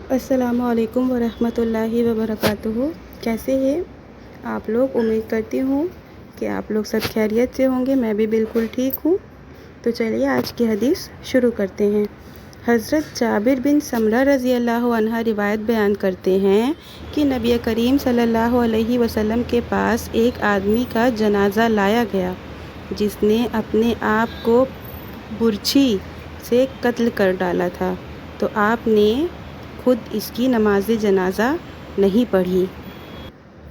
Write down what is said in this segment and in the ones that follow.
السلام علیکم ورحمۃ اللہ وبرکاتہ۔ کیسے ہیں آپ لوگ؟ امید کرتی ہوں کہ آپ لوگ سب خیریت سے ہوں گے۔ میں بھی بالکل ٹھیک ہوں۔ تو چلیے آج کی حدیث شروع کرتے ہیں۔ حضرت جابر بن سمرہ رضی اللہ عنہ روایت بیان کرتے ہیں کہ نبی کریم صلی اللہ علیہ وسلم کے پاس ایک آدمی کا جنازہ لایا گیا جس نے اپنے آپ کو برچھی سے قتل کر ڈالا تھا، تو آپ نے خود اس کی نماز جنازہ نہیں پڑھی۔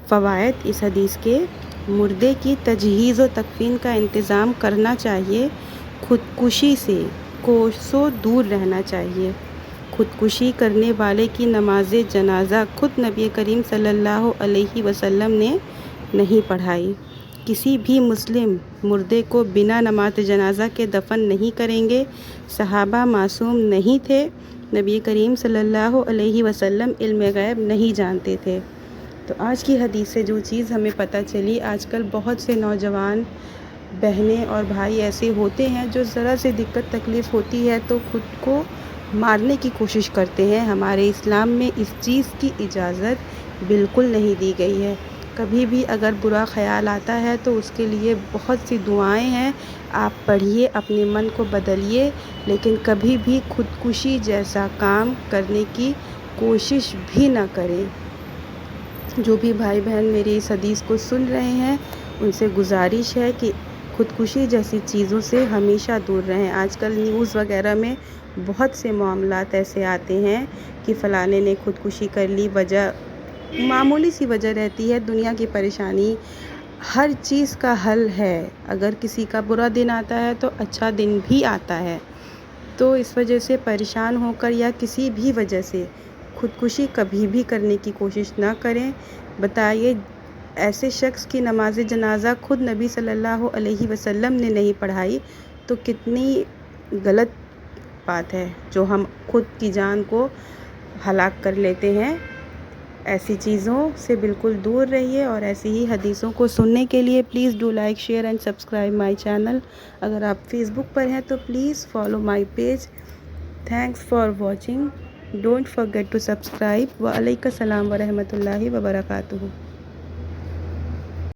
فوائد اس حدیث کے: مردے کی تجہیز و تکفین کا انتظام کرنا چاہیے۔ خودکشی سے کوسوں دور رہنا چاہیے۔ خودکشی کرنے والے کی نماز جنازہ خود نبی کریم صلی اللہ علیہ وسلم نے نہیں پڑھائی۔ کسی بھی مسلم مردے کو بنا نماز جنازہ کے دفن نہیں کریں گے۔ صحابہ معصوم نہیں تھے۔ نبی کریم صلی اللہ علیہ وسلم علم غیب نہیں جانتے تھے۔ تو آج کی حدیث سے جو چیز ہمیں پتہ چلی، آج کل بہت سے نوجوان بہنیں اور بھائی ایسے ہوتے ہیں جو ذرا سے دقت تکلیف ہوتی ہے تو خود کو مارنے کی کوشش کرتے ہیں۔ ہمارے اسلام میں اس چیز کی اجازت بالکل نہیں دی گئی ہے۔ کبھی بھی اگر برا خیال آتا ہے تو اس کے لیے بہت سی دعائیں ہیں، آپ پڑھیے، اپنے من کو بدلیے، لیکن کبھی بھی خودکشی جیسا کام کرنے کی کوشش بھی نہ کریں۔ جو بھی بھائی بہن میری اس حدیث کو سن رہے ہیں ان سے گزارش ہے کہ خودکشی جیسی چیزوں سے ہمیشہ دور رہیں۔ آج کل نیوز وغیرہ میں بہت سے معاملات ایسے آتے ہیں کہ فلانے نے خودکشی کر لی، وجہ معمولی سی وجہ رہتی ہے، دنیا کی پریشانی۔ ہر چیز کا حل ہے۔ اگر کسی کا برا دن آتا ہے تو اچھا دن بھی آتا ہے، تو اس وجہ سے پریشان ہو کر یا کسی بھی وجہ سے خودکشی کبھی بھی کرنے کی کوشش نہ کریں۔ بتائیے، ایسے شخص کی نماز جنازہ خود نبی صلی اللہ علیہ وسلم نے نہیں پڑھائی تو کتنی غلط بات ہے جو ہم خود کی جان کو ہلاک کر لیتے ہیں۔ ایسی چیزوں سے بالکل دور رہیے، اور ایسی ہی حدیثوں کو سننے کے لیے please do like, share and subscribe my channel. اگر آپ فیس بک پر ہیں تو please follow my page. Thanks for watching. Don't forget to subscribe. وعلیکم السلام ورحمۃ اللہ وبرکاتہ۔